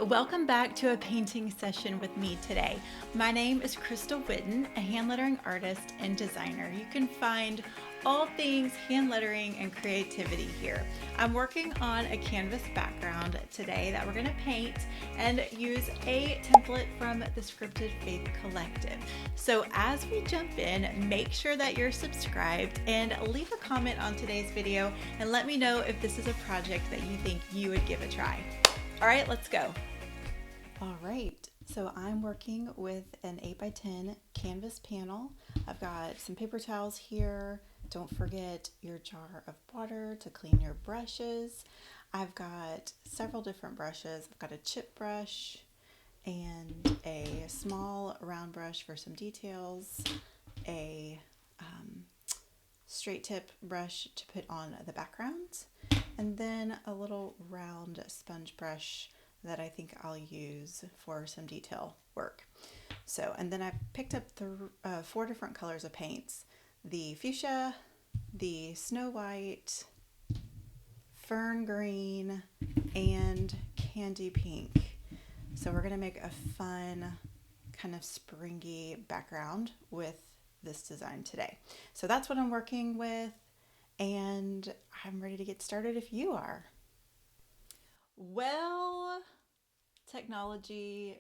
welcome back to a painting session with me today. My name is Crystal Whitten, a hand lettering artist and designer. You can find all things hand lettering and creativity here. I'm working on a canvas background today that we're going to paint and use a template from the Scripted Faith Collective. So as we jump in, make sure that you're subscribed and leave a comment on today's video and let me know if this is a project that you think you would give a try. All right, let's go. All right, so I'm working with an 8x10 canvas panel. I've got some paper towels here. Don't forget your jar of water to clean your brushes. I've got several different brushes. I've got a chip brush and a small round brush for some details, a straight tip brush to put on the background, and then a little round sponge brush that I think I'll use for some detail work. So, and then I've picked up the 4 different colors of paints: the fuchsia, the snow white, fern green, and candy pink. So we're gonna make a fun kind of springy background with this design today. So that's what I'm working with, and I'm ready to get started if you are. Well, technology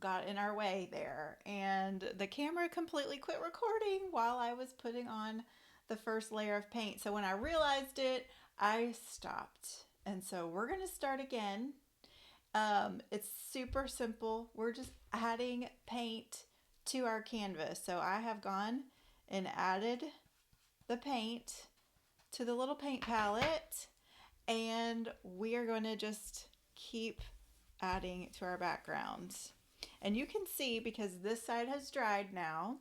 got in our way there, and the camera completely quit recording while I was putting on the first layer of paint. So when I realized it, I stopped. And so we're going to start again. It's super simple. We're just adding paint to our canvas. So I have gone and added the paint to the little paint palette, and we are going to just keep adding to our background. And you can see, because this side has dried now,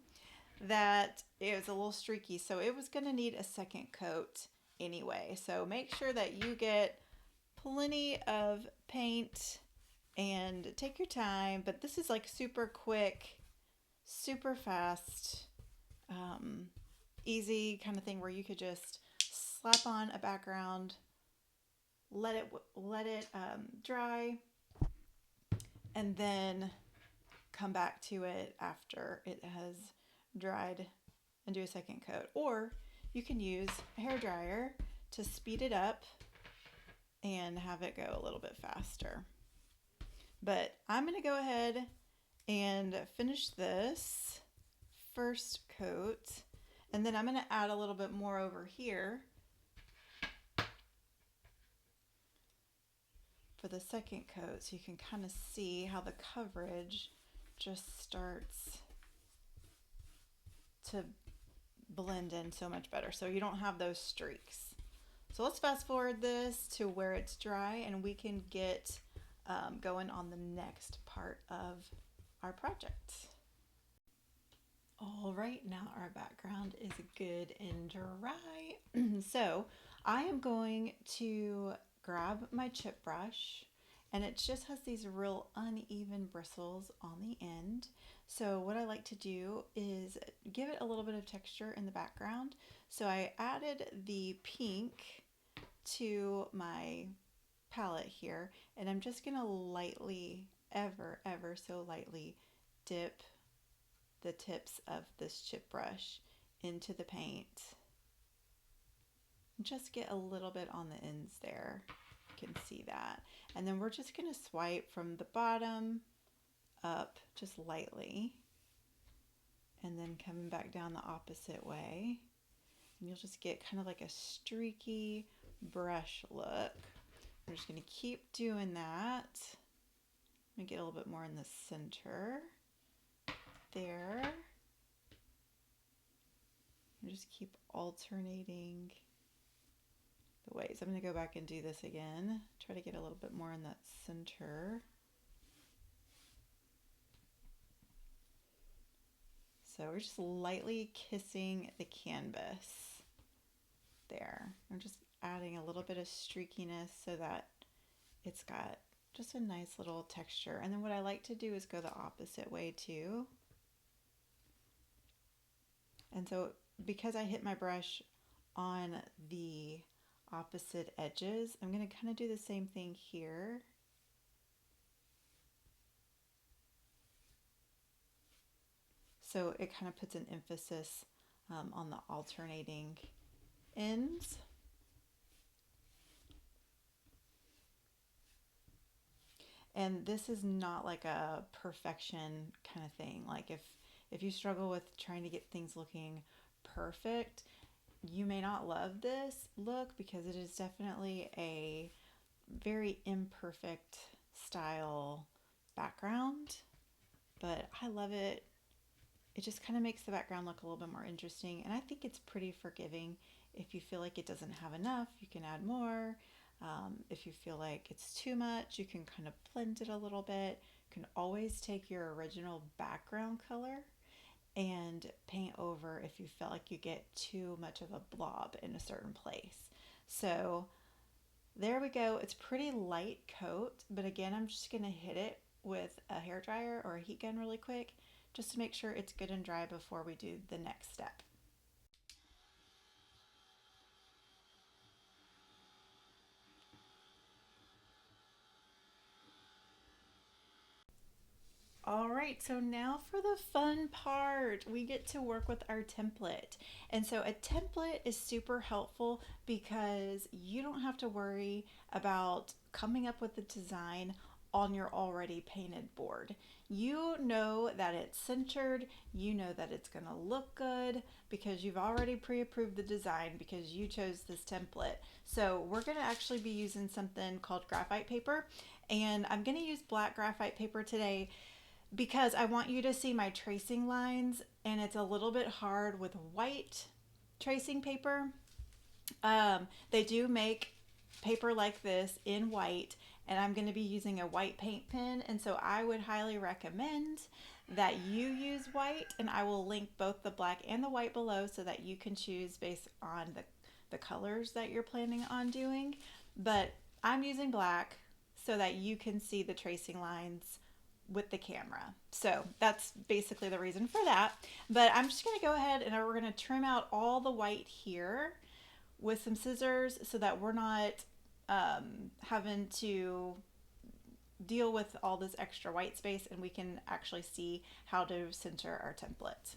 that it was a little streaky, so it was going to need a second coat anyway. So make sure that you get plenty of paint and take your time, but this is like super quick, super fast, easy kind of thing where you could just slap on a background, let it dry, and then come back to it after it has dried and do a second coat. Or you can use a hairdryer to speed it up and have it go a little bit faster. But I'm going to go ahead and finish this first coat, and then I'm going to add a little bit more over here for the second coat, so you can kind of see how the coverage just starts to blend in so much better, so you don't have those streaks. So let's fast forward this to where it's dry, and we can get going on the next part of our project. All right, now our background is good and dry. So I am going to grab my chip brush, and it just has these real uneven bristles on the end. So what I like to do is give it a little bit of texture in the background. So I added the pink to my palette here, and I'm just gonna lightly, ever so lightly, dip the tips of this chip brush into the paint. Just get a little bit on the ends there. You can see that. And then we're just going to swipe from the bottom up just lightly, and then coming back down the opposite way. And you'll just get kind of like a streaky brush look. We're just going to keep doing that. Let me get a little bit more in the center. There. And just keep alternating the ways. I'm going to go back and do this again. Try to get a little bit more in that center. So we're just lightly kissing the canvas there. I'm just adding a little bit of streakiness so that it's got just a nice little texture. And then what I like to do is go the opposite way too. And so because I hit my brush on the opposite edges, I'm going to kind of do the same thing here. So it kind of puts an emphasis on the alternating ends. And this is not like a perfection kind of thing. Like if you struggle with trying to get things looking perfect, you may not love this look because it is definitely a very imperfect style background, but I love it. It just kind of makes the background look a little bit more interesting, and I think it's pretty forgiving. If you feel like it doesn't have enough, you can add more. If you feel like it's too much, you can kind of blend it a little bit. You can always take your original background color and paint over if you feel like you get too much of a blob in a certain place. So there we go. It's pretty light coat, but again, I'm just going to hit it with a hair dryer or a heat gun really quick just to make sure it's good and dry before we do the next step. All right, so now for the fun part. We get to work with our template. And so a template is super helpful because you don't have to worry about coming up with the design on your already painted board. You know that it's centered, you know that it's going to look good because you've already pre-approved the design because you chose this template. So we're going to actually be using something called graphite paper, and I'm going to use black graphite paper today because I want you to see my tracing lines, and it's a little bit hard with white tracing paper. They do make paper like this in white, and I'm going to be using a white paint pen, and so I would highly recommend that you use white, and I will link both the black and the white below so that you can choose based on the colors that you're planning on doing. But I'm using black so that you can see the tracing lines with the camera. So that's basically the reason for that. But I'm just going to go ahead and we're going to trim out all the white here with some scissors so that we're not having to deal with all this extra white space, and we can actually see how to center our template.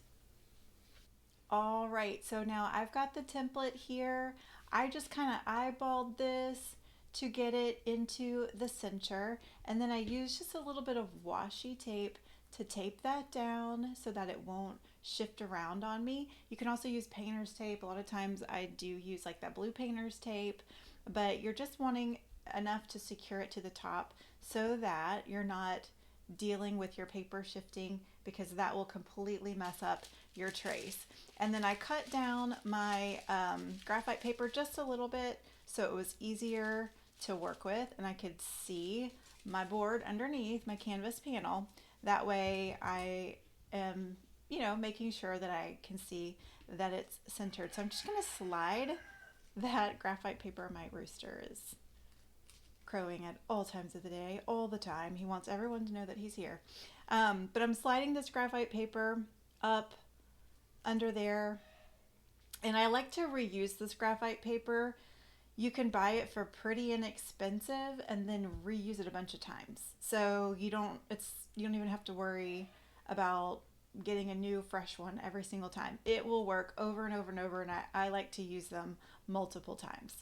All right, so now I've got the template here. I just kind of eyeballed this to get it into the center, and then I used just a little bit of washi tape to tape that down so that it won't shift around on me. You can also use painter's tape. A lot of times I do use like that blue painter's tape, but you're just wanting enough to secure it to the top so that you're not dealing with your paper shifting, because that will completely mess up your trace. And then I cut down my graphite paper just a little bit so it was easier to work with and I could see my board underneath my canvas panel. That way I am, making sure that I can see that it's centered. So I'm just going to slide that graphite paper. My rooster is crowing at all times of the day, all the time. He wants everyone to know that he's here. But I'm sliding this graphite paper up under there. And I like to reuse this graphite paper. You can buy it for pretty inexpensive and then reuse it a bunch of times. So you don't even have to worry about getting a new fresh one every single time. It will work over and over and over, and I like to use them multiple times.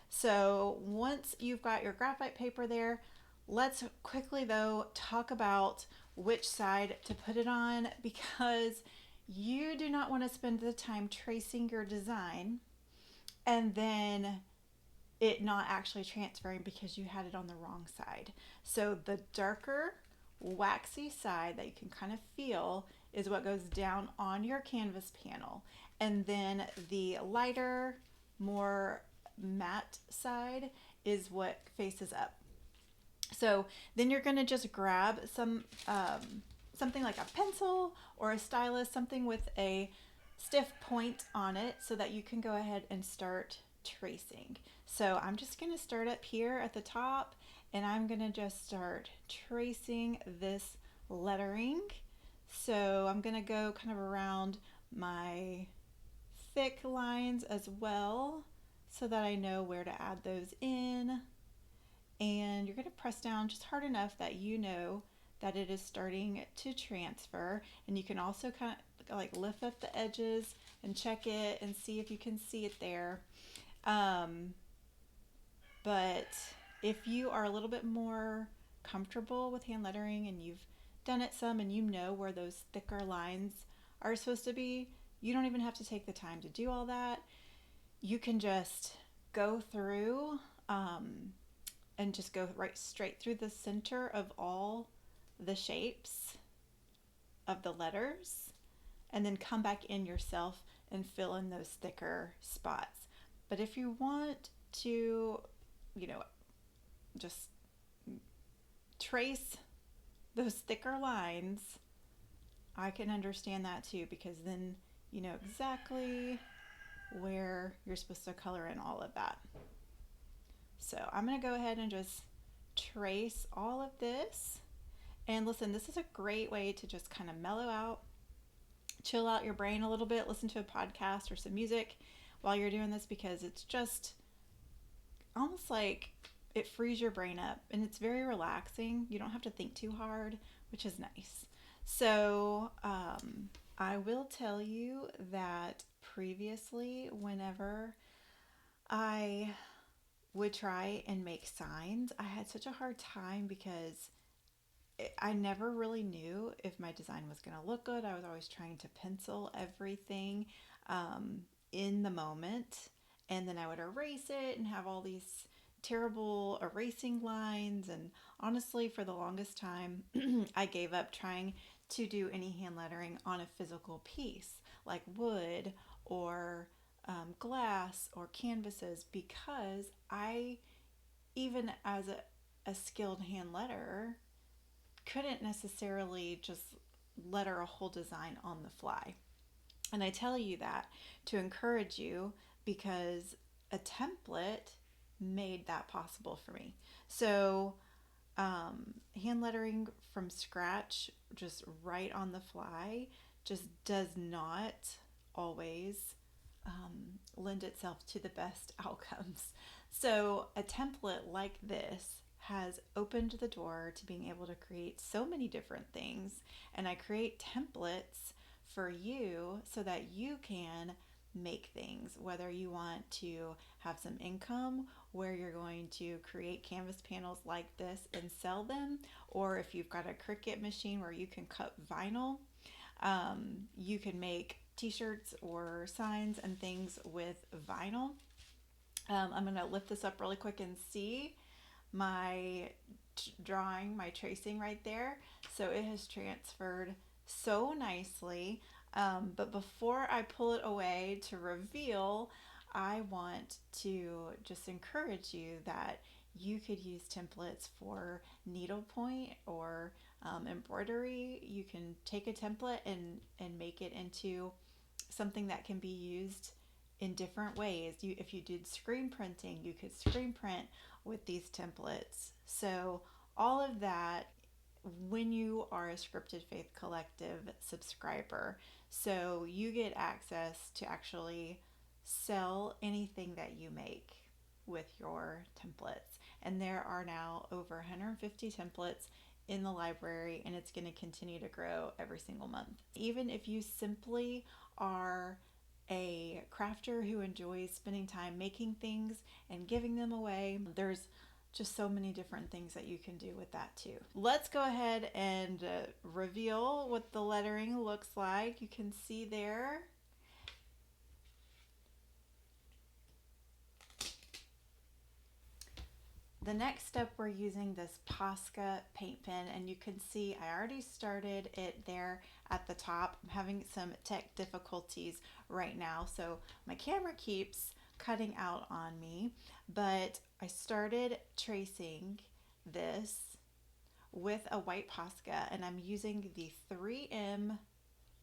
So once you've got your graphite paper there, let's quickly though talk about which side to put it on, because you do not want to spend the time tracing your design and then it not actually transferring because you had it on the wrong side. So the darker waxy side that you can kind of feel is what goes down on your canvas panel, and then the lighter, more matte side is what faces up. So then you're going to just grab something like a pencil or a stylus, something with a stiff point on it so that you can go ahead and start tracing. So I'm just going to start up here at the top, and I'm going to just start tracing this lettering. So I'm going to go kind of around my thick lines as well so that I know where to add those in. And you're going to press down just hard enough that you know that it is starting to transfer. And you can also kind like lift up the edges and check it and see if you can see it there. Um, but if you are a little bit more comfortable with hand lettering and you've done it some and you know where those thicker lines are supposed to be, you don't even have to take the time to do all that. You can just go through and just go right straight through the center of all the shapes of the letters and then come back in yourself and fill in those thicker spots. But if you want to, you know, just trace those thicker lines, I can understand that too, because then you know exactly where you're supposed to color in all of that. So I'm going to go ahead and just trace all of this. And listen, this is a great way to just kind of mellow out, chill out your brain a little bit, listen to a podcast or some music while you're doing this, because it's just almost like it frees your brain up and it's very relaxing. You don't have to think too hard, which is nice. So I will tell you that previously, whenever I would try and make signs, I had such a hard time because I never really knew if my design was going to look good. I was always trying to pencil everything in the moment, and then I would erase it and have all these terrible erasing lines. And honestly, for the longest time, I gave up trying to do any hand lettering on a physical piece like wood or glass or canvases, because I, even as a skilled hand letterer, couldn't necessarily just letter a whole design on the fly. And I tell you that to encourage you, because a template made that possible for me. So, hand lettering from scratch, just right on the fly, just does not always lend itself to the best outcomes. So, a template like this has opened the door to being able to create so many different things. And I create templates for you so that you can make things, whether you want to have some income where you're going to create canvas panels like this and sell them, or if you've got a Cricut machine where you can cut vinyl, you can make t-shirts or signs and things with vinyl. I'm going to lift this up really quick and see my drawing, my tracing right there. So it has transferred so nicely. But before I pull it away to reveal, I want to just encourage you that you could use templates for needlepoint or embroidery. You can take a template and make it into something that can be used in different ways. If you did screen printing, you could screen print with these templates. So all of that when you are a Scripted Faith Collective subscriber. So you get access to actually sell anything that you make with your templates. And there are now over 150 templates in the library, and it's going to continue to grow every single month. Even if you simply are a crafter who enjoys spending time making things and giving them away, there's just so many different things that you can do with that too. Let's go ahead and reveal what the lettering looks like. You can see there. The next step, we're using this Posca paint pen, and you can see I already started it there at the top. I'm having some tech difficulties right now, so my camera keeps cutting out on me, but I started tracing this with a white Posca, and I'm using the 3M,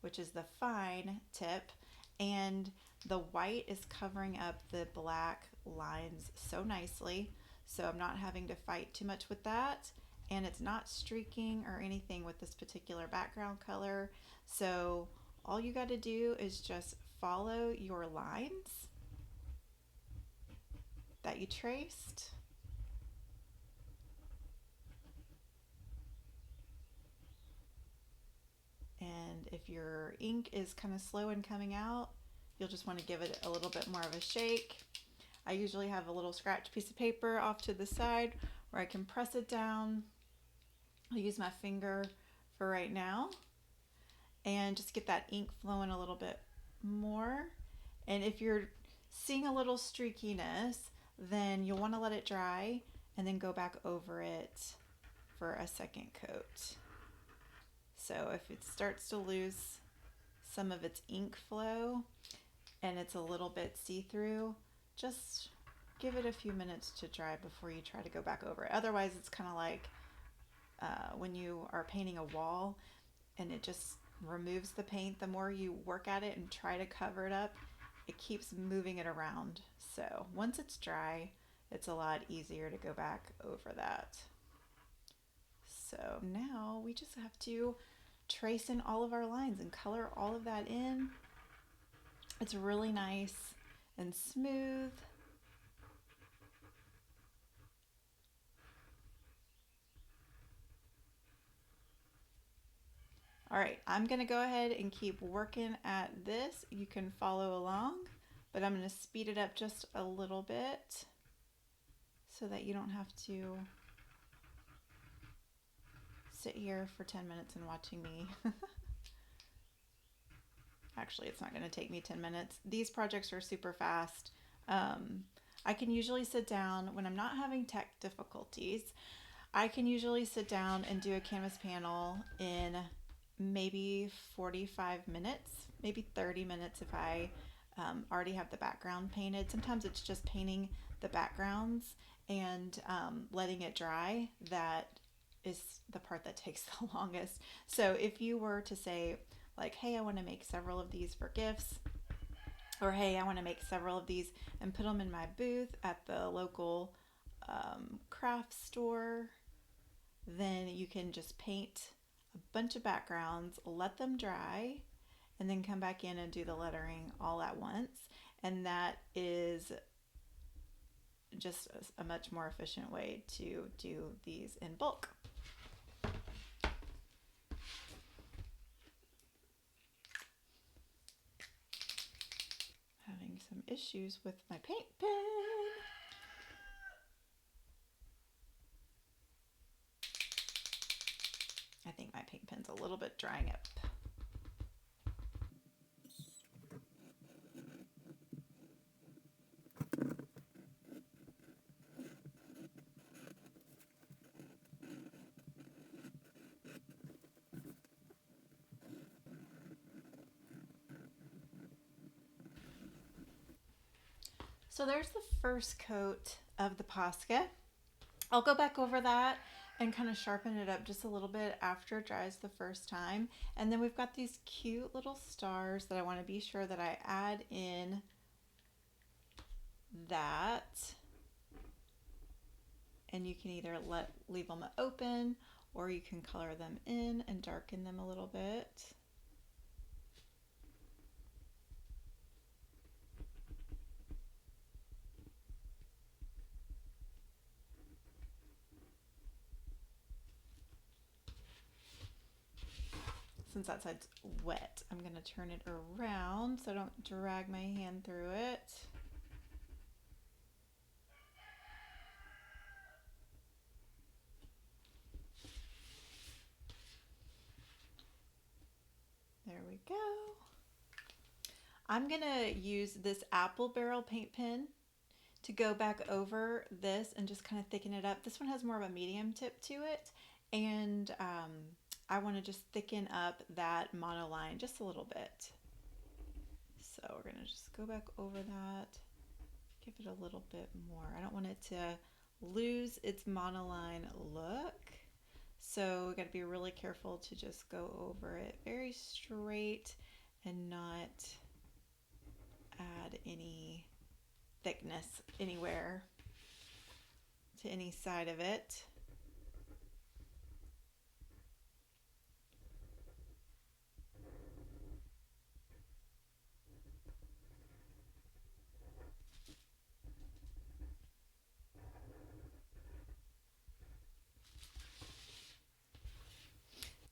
which is the fine tip, and the white is covering up the black lines so nicely. So I'm not having to fight too much with that, and it's not streaking or anything with this particular background color. So all you got to do is just follow your lines that you traced. And if if your ink is kind of slow in coming out, you'll just want to give it a little bit more of a shake. I usually have a little scratch piece of paper off to the side where I can press it down. I'll use my finger for right now and just get that ink flowing a little bit more. And if you're seeing a little streakiness, then you'll want to let it dry and then go back over it for a second coat. So if it starts to lose some of its ink flow and it's a little bit see-through, just give it a few minutes to dry before you try to go back over it. Otherwise, it's kind of like when you are painting a wall and it just removes the paint. The more you work at it and try to cover it up, it keeps moving it around. So once it's dry, it's a lot easier to go back over that. So now we just have to trace in all of our lines and color all of that in. It's really nice and smooth. All right, I'm gonna go ahead and keep working at this. You can follow along, but I'm gonna speed it up just a little bit so that you don't have to sit here for 10 minutes and watching me. Actually, it's not gonna take me 10 minutes. These projects are super fast. I can usually sit down when I'm not having tech difficulties. I can usually sit down and do a canvas panel in maybe 45 minutes, maybe 30 minutes if I already have the background painted. Sometimes it's just painting the backgrounds and letting it dry. That is the part that takes the longest. So if you were to say like, hey, I want to make several of these for gifts, or hey, I want to make several of these and put them in my booth at the local craft store, then you can just paint a bunch of backgrounds, let them dry, and then come back in and do the lettering all at once. And that is just a much more efficient way to do these in bulk. Having some issues with my paint pen. I think my paint pen's a little bit drying up. So there's the first coat of the Posca. I'll go back over that and kind of sharpen it up just a little bit after it dries the first time. And then we've got these cute little stars that I want to be sure that I add in that. And you can either leave them open, or you can color them in and darken them a little bit. Since that side's wet, I'm going to turn it around so I don't drag my hand through it. There we go. I'm going to use this apple barrel paint pen to go back over this and just kind of thicken it up. This one has more of a medium tip to it, and I want to just thicken up that monoline just a little bit. So we're going to just go back over that, give it a little bit more. I don't want it to lose its monoline look. So we got to be really careful to just go over it very straight and not add any thickness anywhere to any side of it.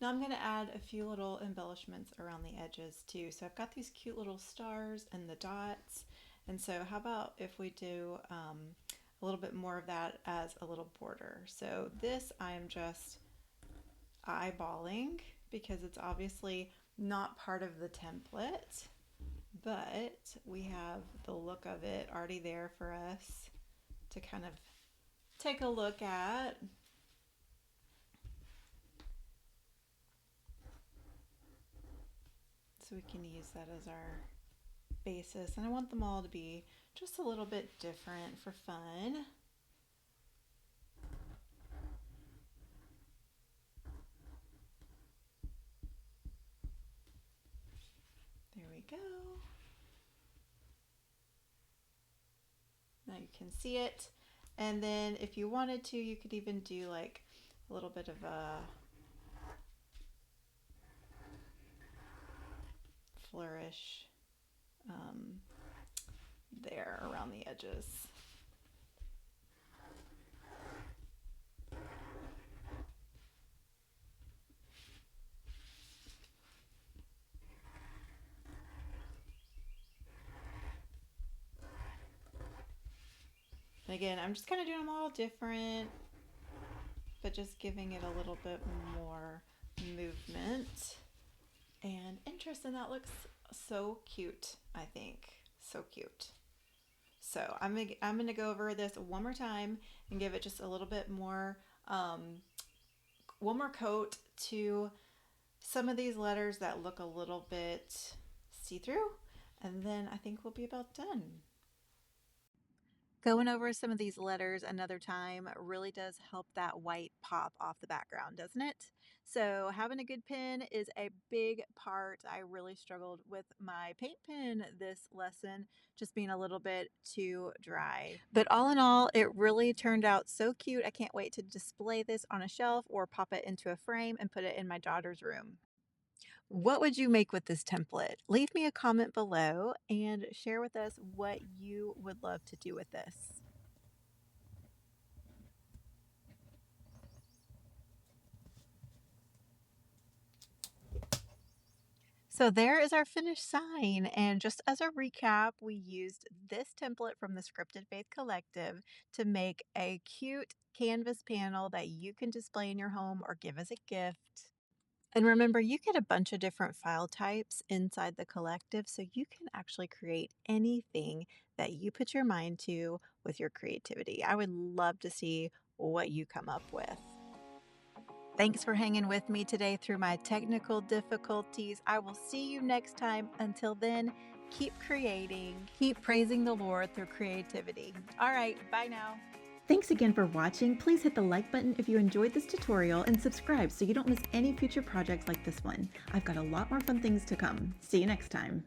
Now I'm going to add a few little embellishments around the edges too. So I've got these cute little stars and the dots. And so how about if we do a little bit more of that as a little border. So this I am just eyeballing because it's obviously not part of the template, but we have the look of it already there for us to kind of take a look at. So we can use that as our basis, and I want them all to be just a little bit different for fun. There we go. Now you can see it. And then if you wanted to, you could even do like a little bit of a flourish there around the edges. And again, I'm just kind of doing them all different, but just giving it a little bit more movement and interest. And that looks so cute, I think. So cute. So I'm gonna go over this one more time and give it just a little bit more, one more coat to some of these letters that look a little bit see-through, and then I think we'll be about done. Going over some of these letters another time really does help that white pop off the background, doesn't it? So having a good pen is a big part. I really struggled with my paint pen this lesson, just being a little bit too dry. But all in all, it really turned out so cute. I can't wait to display this on a shelf or pop it into a frame and put it in my daughter's room. What would you make with this template? Leave me a comment below and share with us what you would love to do with this. So there is our finished sign. And just as a recap, we used this template from the Scripted Faith Collective to make a cute canvas panel that you can display in your home or give as a gift. And remember, you get a bunch of different file types inside the collective, so you can actually create anything that you put your mind to with your creativity. I would love to see what you come up with. Thanks for hanging with me today through my technical difficulties. I will see you next time. Until then, keep creating, keep praising the Lord through creativity. All right, bye now. Thanks again for watching. Please hit the like button if you enjoyed this tutorial and subscribe so you don't miss any future projects like this one. I've got a lot more fun things to come. See you next time.